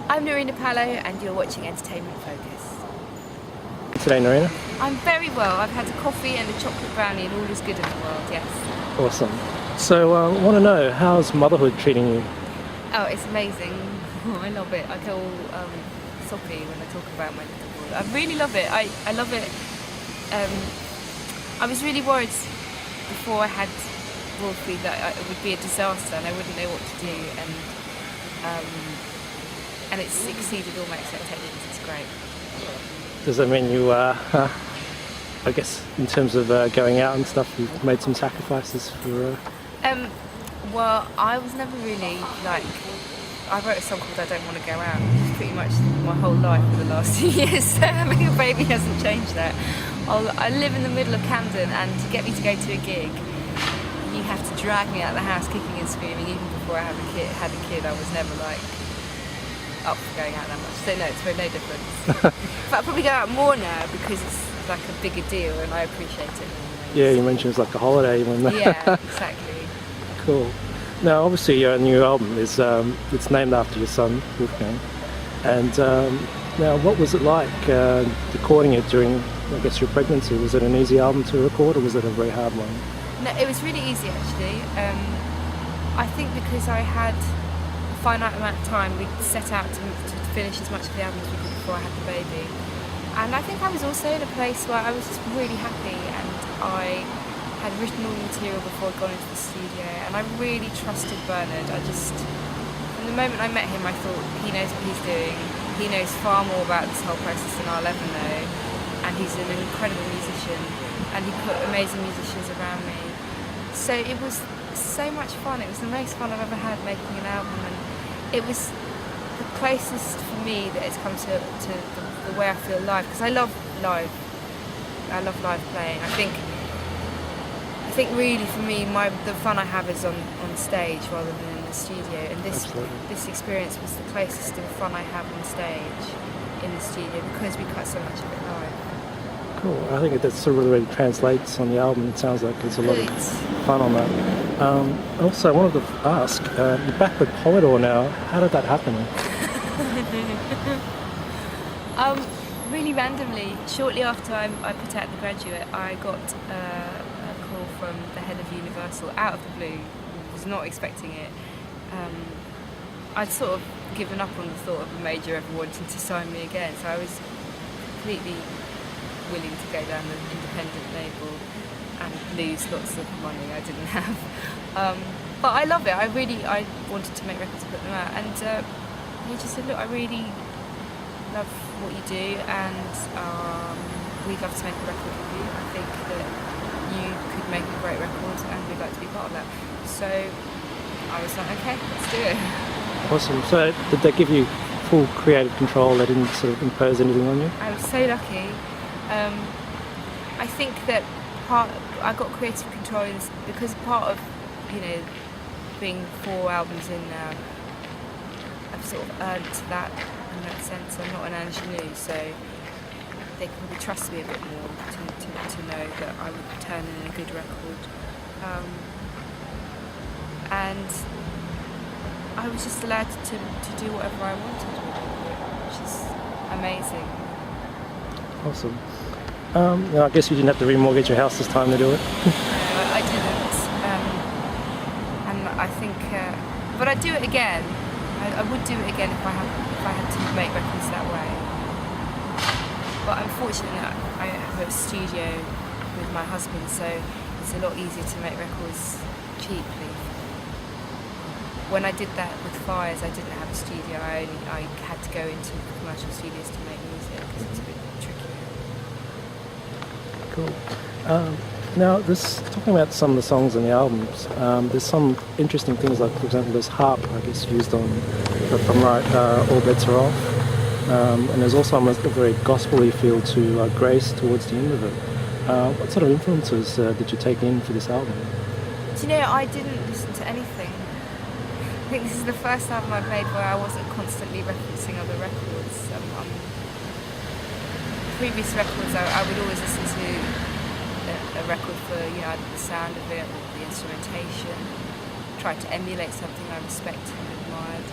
I'm Nerina Pallot and you're watching Entertainment Focus. Today, Nerina? I'm very well. I've had a coffee and a chocolate brownie and all is good in the world, yes. Awesome. So I want to know, how's motherhood treating you? Oh, it's amazing. I love it. I get all soppy when I talk about my little boy. I really love it. I love it. I was really worried before I had Wolfie that it would be a disaster and I wouldn't know what to do, and it's exceeded all my expectations. It's great. Does that mean you, I guess, in terms of going out and stuff, you've made some sacrifices for... Well, I was never really I wrote a song called I Don't Want to Go Out, pretty much my whole life for the last 2 years, so having a baby hasn't changed that. I live in the middle of Camden, and to get me to go to a gig, you have to drag me out of the house kicking and screaming. Even before I had a kid, I was never up for going out that much. So no, it's very no difference. But I'll probably go out more now because it's like a bigger deal and I appreciate it. Yeah, you mentioned it's like a holiday. Yeah, exactly. Cool. Now, obviously, your new album is it's named after your son, Wolfgang. And now, what was it like recording it during, I guess, your pregnancy? Was it an easy album to record, or was it a very hard one? No, it was really easy actually. I think because I had a finite amount of time, we set out to finish as much of the album as we could before I had the baby. And I think I was also in a place where I was just really happy, and I had written all the material before I'd gone into the studio, and I really trusted Bernard. From the moment I met him, I thought he knows what he's doing. He knows far more about this whole process than I'll ever know, and he's an incredible musician, and he put amazing musicians around me. So it was so much fun. It was the most fun I've ever had making an album, and it was the closest for me that it's come to the way I feel live, because I love live. I love live playing. I think really for me, the fun I have is on stage rather than in the studio, and this experience was the closest to the fun I have on stage in the studio because we cut so much of it live. Cool. I think that sort of really translates on the album. It sounds like there's a lot of fun on that. Also, I wanted to ask, you're back with Polydor now. How did that happen? Really randomly, shortly after I put out The Graduate, I got a call from the head of Universal out of the blue. Was not expecting it. I'd sort of given up on the thought of a major ever wanting to sign me again, so I was completely willing to go down the independent label and lose lots of money I didn't have. But I love it. I wanted to make records and put them out, and he just said, look, I really love what you do, and we'd love to make a record with you. I think that you could make a great record and we'd like to be part of that. So I was like, okay, let's do it. Awesome. So did they give you full creative control? They didn't sort of impose anything on you? I was so lucky. I think that I got creative control because part of, being 4 albums in now, I've sort of earned that in that sense. I'm not an ingenue, so they can probably trust me a bit more to know that I would turn in a good record. And I was just allowed to do whatever I wanted with it, which is amazing. Awesome. I guess you didn't have to remortgage your house this time to do it. No, I didn't. And I think, but I'd do it again. I would do it again if I had to make records that way. But unfortunately, I have a studio with my husband, so it's a lot easier to make records cheaply. When I did that with Fires, I didn't have a studio. I had to go into commercial studios to make music because it was a bit tricky. Cool. Now, talking about some of the songs in the albums, there's some interesting things, like, for example, there's harp, I guess, used on from All Bets Are Off. And there's also almost a very gospel-y feel to Grace towards the end of it. What sort of influences did you take in for this album? Do you know, I didn't listen to anything. I think this is the first album I've made where I wasn't constantly referencing other records. Previous records, I would always listen to a record for either the sound of it or the instrumentation, try to emulate something I respected and admired.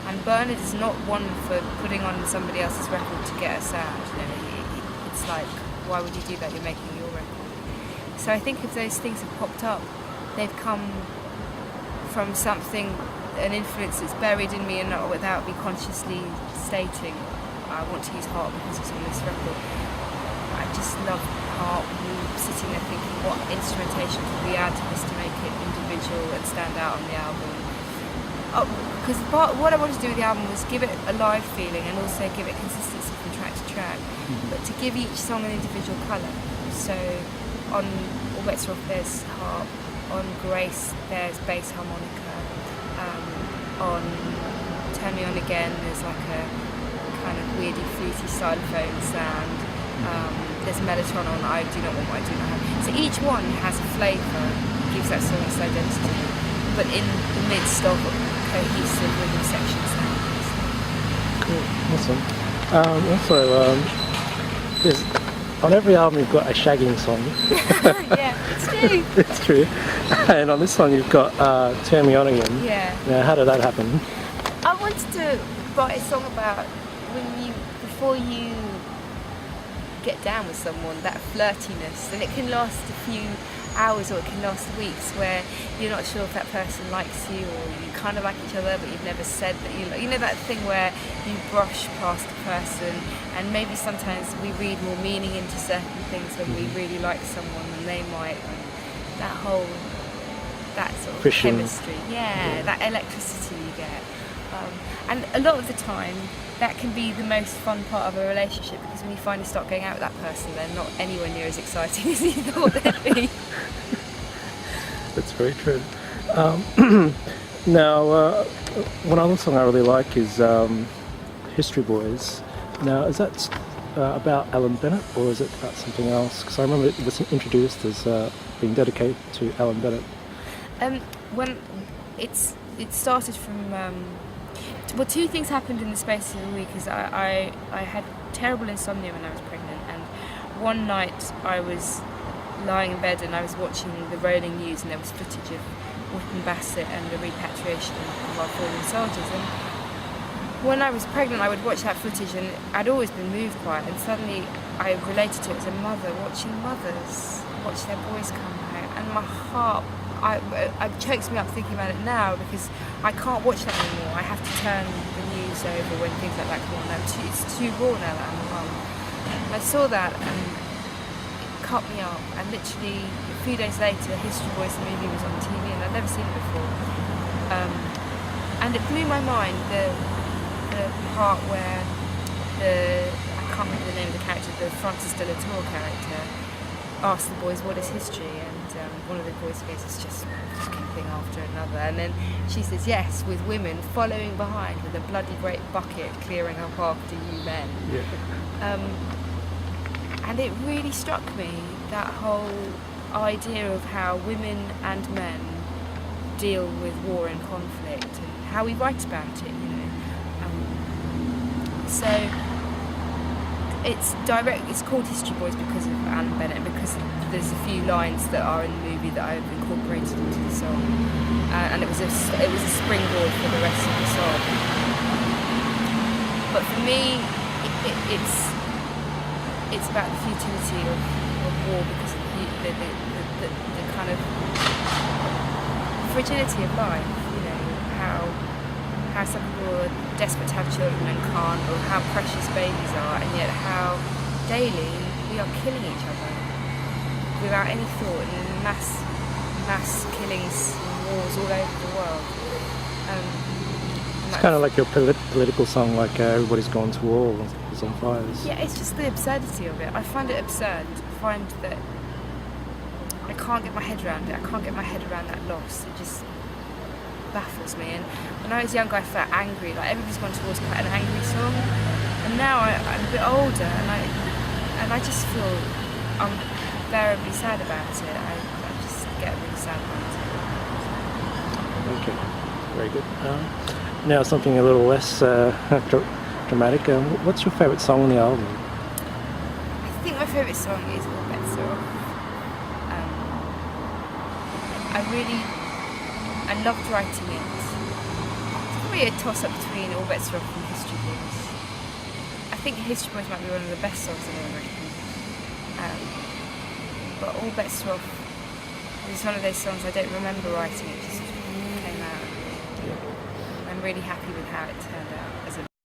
And Bernard is not one for putting on somebody else's record to get us out. It's like, why would you do that? You're making your record. So I think if those things have popped up, they've come from something, an influence that's buried in me, and not without me consciously stating, I want to use harp because it's on this record. I just love harp, and sitting there thinking, what instrumentation could we add to this to make it individual and stand out on the album? Because what I wanted to do with the album was give it a live feeling and also give it consistency from track to track, but to give each song an individual colour. So on All Bets Are Off there's harp, on Grace there's bass harmonica, on Turn Me On Again there's like a kind of weirdy fruity xylophone sound, there's Mellotron on I Do Not Want What I Do Not Have. So each one has a flavour, gives that song its identity, but in the midst of cohesive rhythm section sounds. Cool, awesome. Also, on every album you've got a shagging song. Yeah, it's true. It's true. And on this one you've got Turn Me On Again. Yeah. Now, how did that happen? I wanted to write a song about before you get down with someone, that flirtiness, and it can last a few hours or it can last weeks, where you're not sure if that person likes you or you kind of like each other but you've never said that you know that thing where you brush past a person, and maybe sometimes we read more meaning into certain things when we really like someone than they might, and that sort of Christian. chemistry, yeah, that electricity you get, and a lot of the time that can be the most fun part of a relationship, because when you finally start going out with that person, they're not anywhere near as exciting as you thought they'd be. That's very true. Now, one other song I really like is History Boys. Now, is that about Alan Bennett, or is it about something else? Because I remember it was introduced as being dedicated to Alan Bennett. When it started from... well, two things happened in the space of a week. Is I had terrible insomnia when I was pregnant, and one night I was lying in bed and I was watching the rolling news, and there was footage of Whitton Bassett and the repatriation of our fallen soldiers. And when I was pregnant, I would watch that footage, and I'd always been moved by it, and suddenly I related to it as a mother watching mothers watch their boys come home, and my heart, it chokes me up thinking about it now, because I can't watch that anymore. I have to turn the news over when things like that come on. It's too raw now that I'm a mum. I saw that and it cut me up, and literally a few days later History Boys the movie was on TV, and I'd never seen it before, and it blew my mind, the part where I can't remember the name of the character, the Francis de la Tour character asked the boys what is history, and one of the boys goes, it's just one fucking thing after another, and then she says, yes, with women following behind with a bloody great bucket clearing up after you men. Yeah. And it really struck me, that whole idea of how women and men deal with war and conflict, and how we write about it, you know. So it's called History Boys because of Alan Bennett, and because there's a few lines that are in the movie that I've incorporated into the song, and it was a springboard for the rest of the song. But for me, it's about the futility of war, because of the kind of fragility of life, you know, how some people are desperate to have children and can't, or how precious babies are, and yet how daily we are killing each other without any thought, and mass killings and wars all over the world. It's kind of like your political song, like Everybody's Gone to War is on fires. Yeah, it's just the absurdity of it. I find it absurd. I find that I can't get my head around it. I can't get my head around that loss. It just baffles me. And when I was younger, I felt angry. Like Everybody's Gone to War is quite an angry song. And now I'm a bit older, and I just feel unbearably sad about it. I just get really sad about it. Okay, very good. Now something a little less dramatic. What's your favourite song on the album? I think my favourite song is All Bets Are Off. I loved writing it. probably a toss-up between All Bets Are Off and History Boys. I think History Boys might be one of the best songs I've ever written. But All Bets Are Off is one of those songs I don't remember writing, it just came out. I'm really happy with how it turned out as a